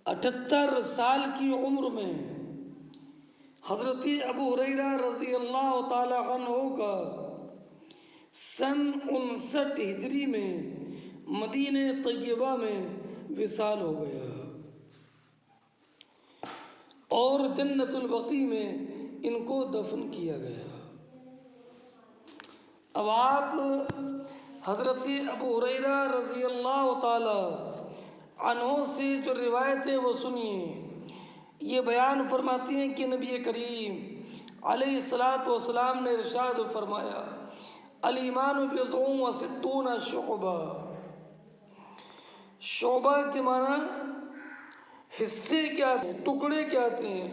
78 سال کی عمر میں حضرت ابو ہریرہ رضی اللہ تعالی عنہ کا سن 59 ہجری میں مدینہ طیبہ میں وصال ہو گیا اور جنت البقیع میں ان کو دفن کیا گیا۔ اب آپ حضرت ابو ہریرہ رضی اللہ تعالی عنہ سے جو روایتیں وہ سنیے، یہ بیان فرماتی ہیں کہ نبی کریم علیہ الصلاۃ والسلام نے ارشاد فرمایا، الایمان بضع و ستون شعبہ۔ شعبہ کے معنی حصے کیا ہیں، ٹکڑے کیا ہیں،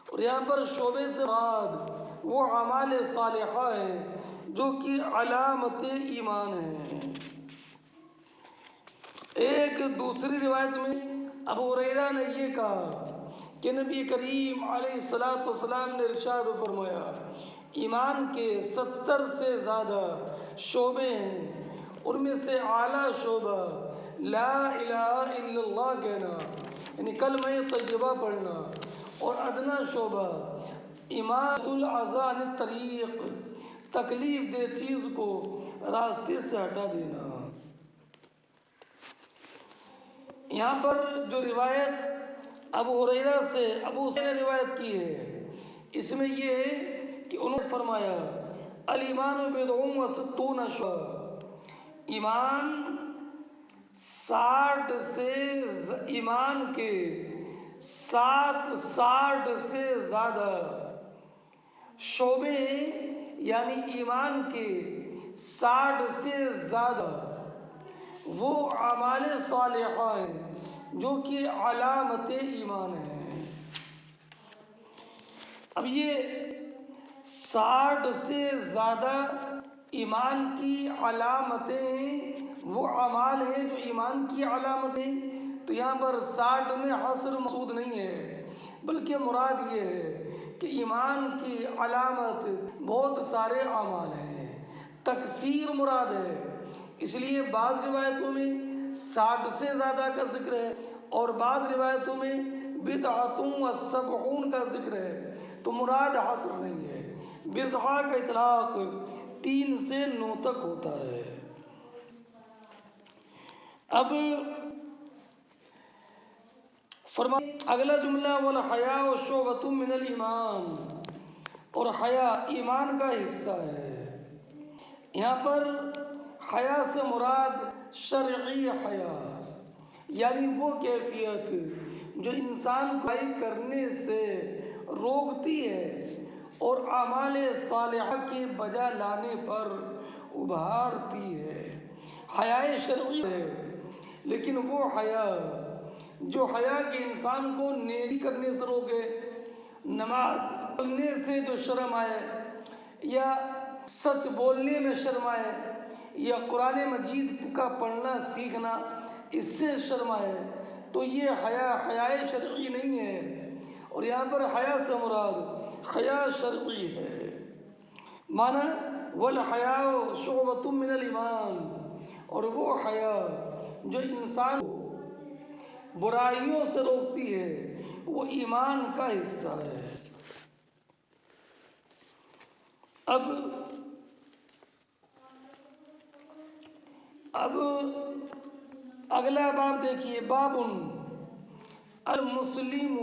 اور یہاں پر شعبے سے مراد وہ اعمال صالحہ ہے جو کہ علامت ایمان ہے۔ ایک دوسری روایت میں ابو ہریرہ نے یہ کہا کہ نبی کریم علیہ الصلاۃ والسلام نے ارشاد فرمایا، ایمان کے 70 سے زیادہ شعبے ہیں، ان میں سے اعلیٰ شعبہ لا الہ الا اللہ کہنا یعنی کلمہ طیبہ پڑھنا، اور ادنا شعبہ اماطۃ الاذی عن الطریق، تکلیف دہ چیز کو راستے سے ہٹا دینا۔ یہاں پر جو روایت ابو ہریرہ سے ابو سعید نے روایت کی ہے، اس میں یہ ہے کہ انہوں نے فرمایا، الایمان بضع و ستون شعبہ، ایمان 60 سے ایمان کے 60 سے زیادہ شعبے یعنی ایمان کے 60 سے زیادہ وہ اعمال صالحہ ہیں جو کہ علامت ایمان ہیں۔ اب یہ 60 سے زیادہ ایمان کی علامتیں وہ اعمال ہیں جو ایمان کی علامتیں، تو یہاں پر 60 میں حصر مقصود نہیں ہے، بلکہ مراد یہ ہے کہ ایمان کی علامت بہت سارے اعمال ہیں، تکثیر مراد ہے۔ اس لیے بعض روایتوں میں 60 سے زیادہ کا ذکر ہے اور بعض روایتوں میں بضعۃ و سبعون کا ذکر ہے، تو مراد حصر نہیں ہے۔ بضع کا اطلاق 3 سے 9 تک ہوتا ہے۔ اب فرمایا اگلا جملہ، والحیاء شعبۃ من الایمان، اور حیا ایمان کا حصہ ہے۔ یہاں پر حیا سے مراد شرعی حیا، یعنی وہ کیفیت جو انسان کو برائی کرنے سے روکتی ہے اور اعمال صالحہ کی بجا لانے پر ابھارتی ہے، حیا شرعی ہے۔ لیکن وہ حیا جو حیا کے انسان کو نیکی کرنے سے روکے، نماز پڑھنے سے جو شرم آئے، یا سچ بولنے میں شرم آئے، یا قرآن مجید کا پڑھنا سیکھنا اس سے شرم آئے، تو یہ حیا شرعی نہیں ہے۔ اور یہاں پر حیا سے مراد حیا شرعی ہے، معنی والحیاء شعبۃ من الایمان، اور وہ حیا جو انسان کو برائیوں سے روکتی ہے وہ ایمان کا حصہ ہے۔ اب اگلا باب دیکھیے، باب المسلم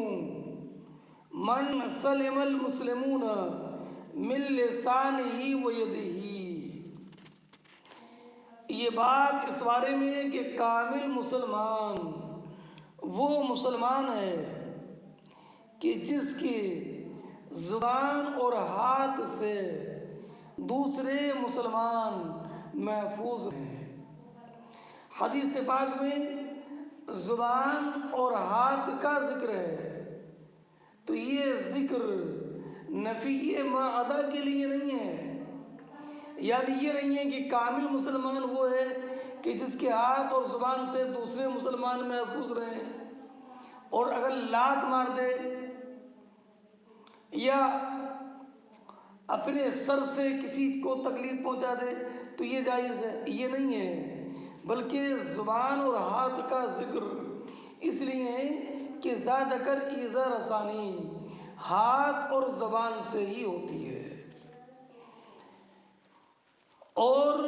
من سلم المسلمون من لسانہ و یدہ۔ یہ بات اس بارے میں ہے کہ کامل مسلمان وہ مسلمان ہے کہ جس کی زبان اور ہاتھ سے دوسرے مسلمان محفوظ ہیں۔ حدیث پاک میں زبان اور ہاتھ کا ذکر ہے، تو یہ ذکر نفی معدہ کے لیے نہیں ہے، یعنی یہ نہیں ہے کہ کامل مسلمان وہ ہے کہ جس کے ہاتھ اور زبان سے دوسرے مسلمان محفوظ رہیں، اور اگر لات مار دے یا اپنے سر سے کسی کو تکلیف پہنچا دے تو یہ جائز ہے، یہ نہیں ہے، بلکہ زبان اور ہاتھ کا ذکر اس لیے کہ زیادہ کر ایذا رسانی ہاتھ اور زبان سے ہی ہوتی ہے، اور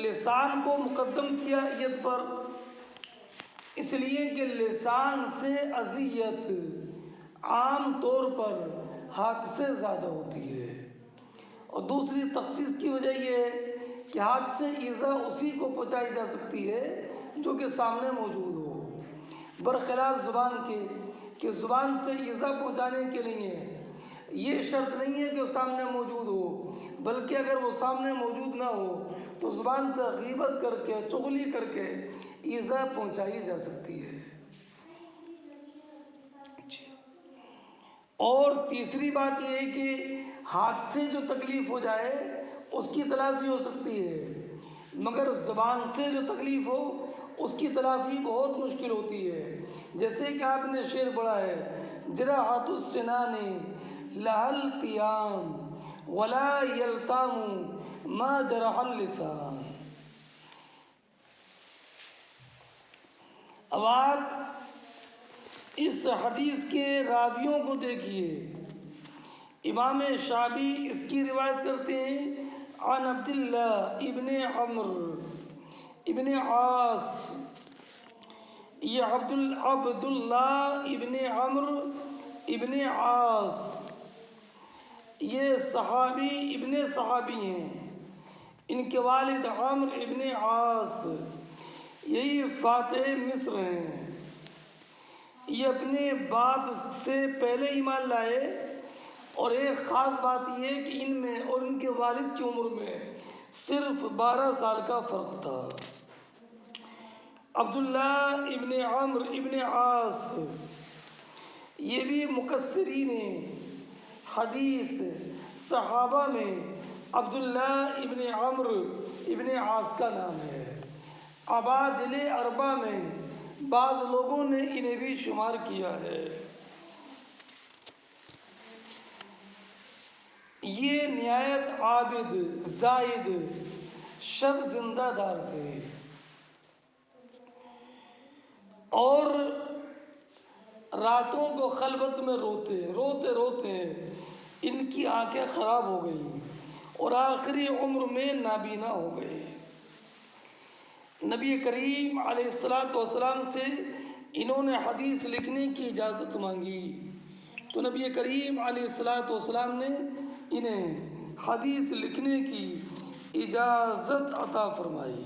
لسان کو مقدم کیا ایت پر اس لیے کہ لسان سے اذیت عام طور پر ہاتھ سے زیادہ ہوتی ہے، اور دوسری تخصیص کی وجہ یہ ہے کہ ہاتھ سے ایذا اسی کو پہنچائی جا سکتی ہے جو کہ سامنے موجود ہو، برخلاف زبان کے کہ زبان سے ایذا پہنچانے کے لیے یہ شرط نہیں ہے کہ وہ سامنے موجود ہو، بلکہ اگر وہ سامنے موجود نہ ہو تو زبان سے غیبت کر کے چغلی کر کے ایذا پہنچائی جا سکتی ہے۔ اور تیسری بات یہ ہے کہ ہاتھ سے جو تکلیف ہو جائے اس کی تلافی ہو سکتی ہے، مگر زبان سے جو تکلیف ہو اس کی تلافی بہت مشکل ہوتی ہے، جیسے کہ آپ نے شعر پڑھا ہے جراحۃ السنان لها القیام ولا یلتام ما جرح اللسان۔ اب آپ اس حدیث کے راویوں کو دیکھیے، امام شعبی اس کی روایت کرتے ہیں عن عبداللہ ابن عمرو ابن عاص، یہ عبداللہ ابن عمرو ابن عاص یہ صحابی ابن صحابی ہیں، ان کے والد عمرو ابن عاص یہی فاتح مصر ہیں، یہ اپنے باپ سے پہلے ایمان لائے، اور ایک خاص بات یہ ہے کہ ان میں اور ان کے والد کی عمر میں صرف 12 سال کا فرق تھا۔ عبداللہ ابن عمرو ابن عاص یہ بھی مکثرین حدیث صحابہ میں عبداللہ ابن عمرو ابن عاص کا نام ہے، عبادل اربع میں بعض لوگوں نے انہیں بھی شمار کیا ہے۔ یہ نہایت عابد زاہد شب زندہ دار تھے، اور راتوں کو خلوت میں روتے روتے ان کی آنکھیں خراب ہو گئیں اور آخری عمر میں نابینا ہو گئے۔ نبی کریم علیہ السلام سے انہوں نے حدیث لکھنے کی اجازت مانگی تو نبی کریم علیہ السلام نے انہیں حدیث لکھنے کی اجازت عطا فرمائی۔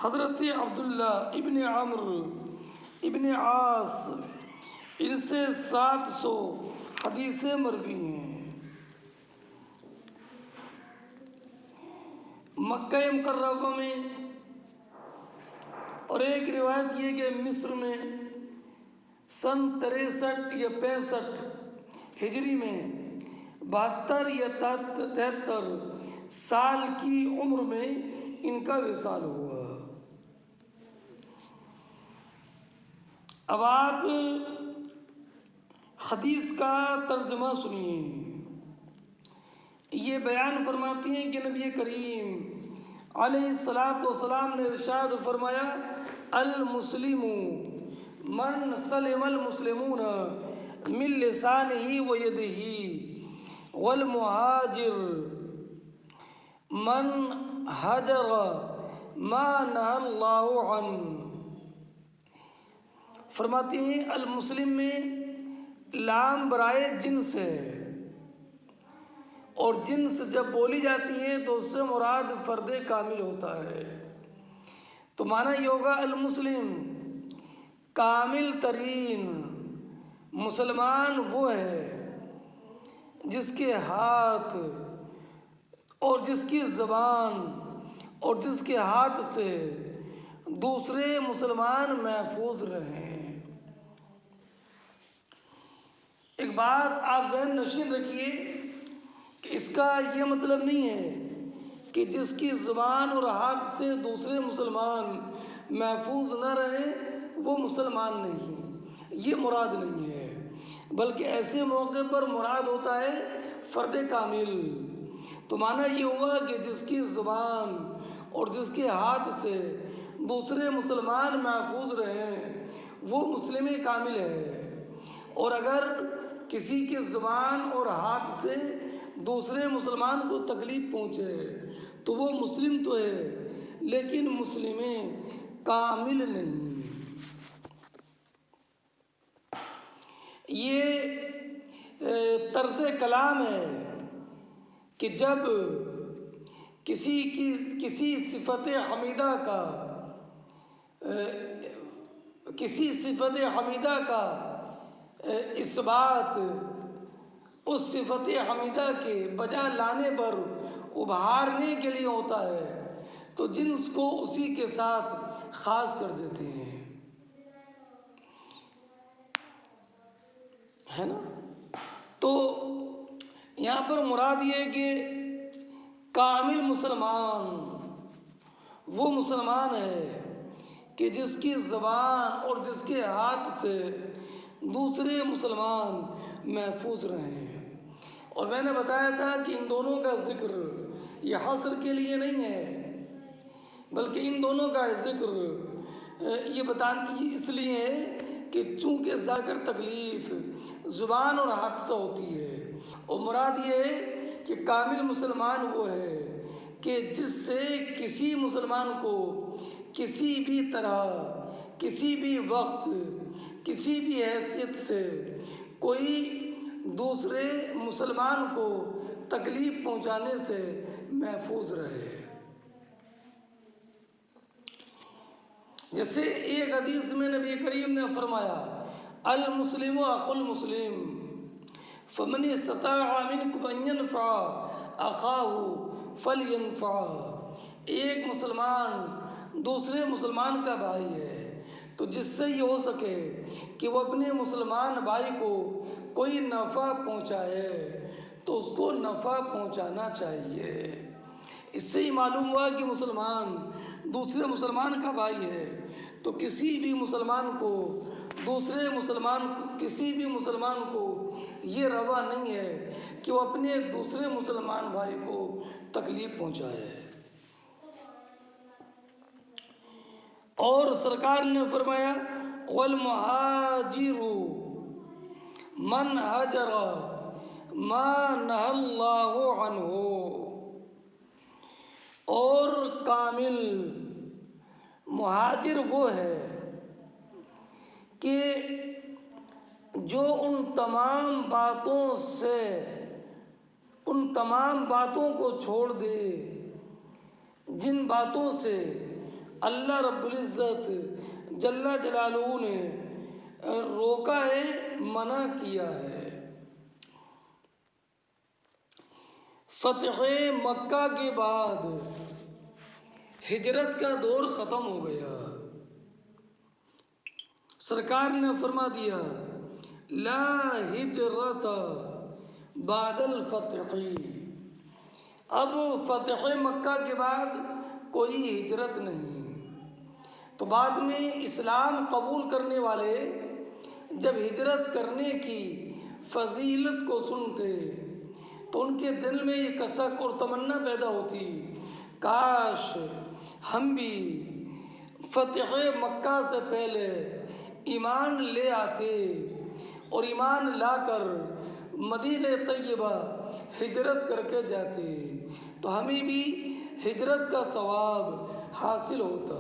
حضرت عبداللہ ابن عمرو ابن عاص ان سے 700 حدیثیں مروی ہیں۔ مکہ مکرمہ میں، اور ایک روایت یہ کہ مصر میں سن 63 یا 65 ہجری میں 72 یا 73 سال کی عمر میں ان کا وصال ہوا۔ اب آپ حدیث کا ترجمہ سنیے، یہ بیان فرماتی ہیں کہ نبی کریم علیہ السلام نے ارشاد فرمایا المسلم من سلم المسلمون من لسانہ و یدہ والمہاجر من ہجر ما نہى اللہ عنہ۔ فرماتے ہیں المسلم میں لام برائے جنس ہے، اور جنس جب بولی جاتی ہے تو اس سے مراد فرد کامل ہوتا ہے، تو معنی یہ ہوگا المسلم کامل ترین مسلمان وہ ہے جس کے ہاتھ اور جس کی زبان اور جس کے ہاتھ سے دوسرے مسلمان محفوظ رہیں۔ ایک بات آپ ذہن نشین رکھیے کہ اس کا یہ مطلب نہیں ہے کہ جس کی زبان اور ہاتھ سے دوسرے مسلمان محفوظ نہ رہیں وہ مسلمان نہیں، یہ مراد نہیں ہے، بلکہ ایسے موقع پر مراد ہوتا ہے فرد کامل۔ تو معنی یہ ہوا کہ جس کی زبان اور جس کے ہاتھ سے دوسرے مسلمان محفوظ رہیں وہ مسلم کامل ہے، اور اگر کسی کے زبان اور ہاتھ سے دوسرے مسلمان کو تکلیف پہنچے تو وہ مسلم تو ہے لیکن مسلم کامل نہیں۔ یہ طرز کلام ہے کہ جب کسی صفت حمیدہ کا اثبات اس صفت حمیدہ کے بجا لانے پر ابھارنے کے لیے ہوتا ہے تو جنس کو اسی کے ساتھ خاص کر دیتے ہیں، ہے نا؟ تو یہاں پر مراد یہ ہے کہ کامل مسلمان وہ مسلمان ہے کہ جس کی زبان اور جس کے ہاتھ سے دوسرے مسلمان محفوظ رہیں۔ اور میں نے بتایا تھا کہ ان دونوں کا ذکر یہ حصر کے لیے نہیں ہے، بلکہ ان دونوں کا ذکر یہ اس لیے ہے کہ چونکہ ذاکر تکلیف زبان اور ہاتھ سے ہوتی ہے، اور مراد یہ ہے کہ کامل مسلمان وہ ہے کہ جس سے کسی مسلمان کو کسی بھی طرح، کسی بھی وقت، کسی بھی حیثیت سے کوئی دوسرے مسلمان کو تکلیف پہنچانے سے محفوظ رہے۔ جیسے ایک حدیث میں نبی کریم نے فرمایا المسلم اخو المسلم فمن استطاع منکم ان ينفع اخاہ فلینفعہ، ایک مسلمان دوسرے مسلمان کا بھائی ہے تو جس سے یہ ہو سکے کہ وہ اپنے مسلمان بھائی کو کوئی نفع پہنچائے تو اس کو نفع پہنچانا چاہیے۔ اس سے ہی معلوم ہوا کہ مسلمان دوسرے مسلمان کا بھائی ہے، تو کسی بھی مسلمان کو کسی بھی مسلمان کو یہ روا نہیں ہے کہ وہ اپنے دوسرے مسلمان بھائی کو تکلیف پہنچائے۔ اور سرکار نے فرمایا والمہاجر من ہجر ما نہى اللہ عنہ، اور کامل مہاجر وہ ہے کہ جو ان تمام باتوں کو چھوڑ دے جن باتوں سے اللہ رب العزت جل جلالہ نے روکا ہے، منع کیا ہے۔ فتح مکہ کے بعد ہجرت کا دور ختم ہو گیا، سرکار نے فرما دیا لا ہجرت بعد الفتح، اب فتح مکہ کے بعد کوئی ہجرت نہیں۔ تو بعد میں اسلام قبول کرنے والے جب ہجرت کرنے کی فضیلت کو سنتے تو ان کے دل میں یہ کسک اور تمنا پیدا ہوتی کاش ہم بھی فتح مکہ سے پہلے ایمان لے آتے اور ایمان لا کر مدینہ طیبہ ہجرت کر کے جاتے تو ہمیں بھی ہجرت کا ثواب حاصل ہوتا۔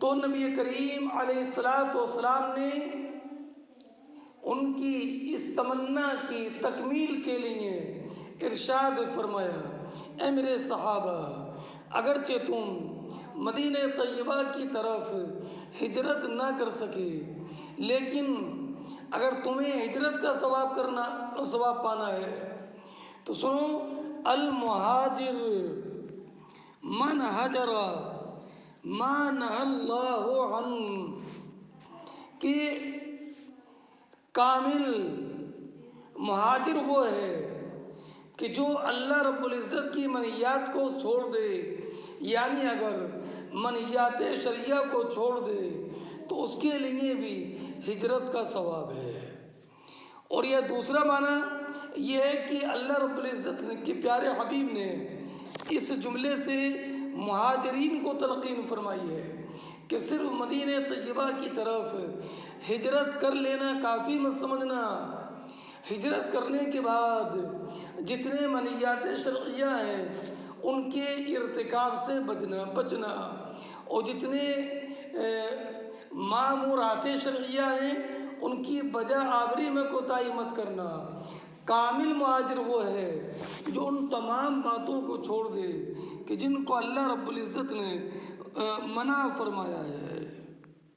تو نبی کریم علیہ السلام نے ان کی اس تمنا کی تکمیل کے لیے ارشاد فرمایا اے میرے صحابہ، اگرچہ تم مدینہ طیبہ کی طرف ہجرت نہ کر سکے لیکن اگر تمہیں ہجرت کا ثواب پانا ہے تو سنو المہاجر من ہجر ما نہى اللہ عنہ، کہ کامل مہاجر وہ ہے کہ جو اللہ رب العزت کی منہیات کو چھوڑ دے، یعنی اگر منہیات شریعہ کو چھوڑ دے تو اس کے لیے بھی ہجرت کا ثواب ہے۔ اور یہ دوسرا معنی یہ ہے کہ اللہ رب العزت کے پیارے حبیب نے اس جملے سے مہاجرین کو تلقین فرمائی ہے کہ صرف مدینہ طیبہ کی طرف ہجرت کر لینا کافی مت سمجھنا، ہجرت کرنے کے بعد جتنے منہیات شرعیہ ہیں ان کے ارتکاب سے بچنا اور جتنے مامورات شرعیہ ہیں ان کی بجا آوری میں کوتاہی مت کرنا۔ کامل مہاجر وہ ہے جو ان تمام باتوں کو چھوڑ دے کہ جن کو اللہ رب العزت نے منع فرمایا ہے۔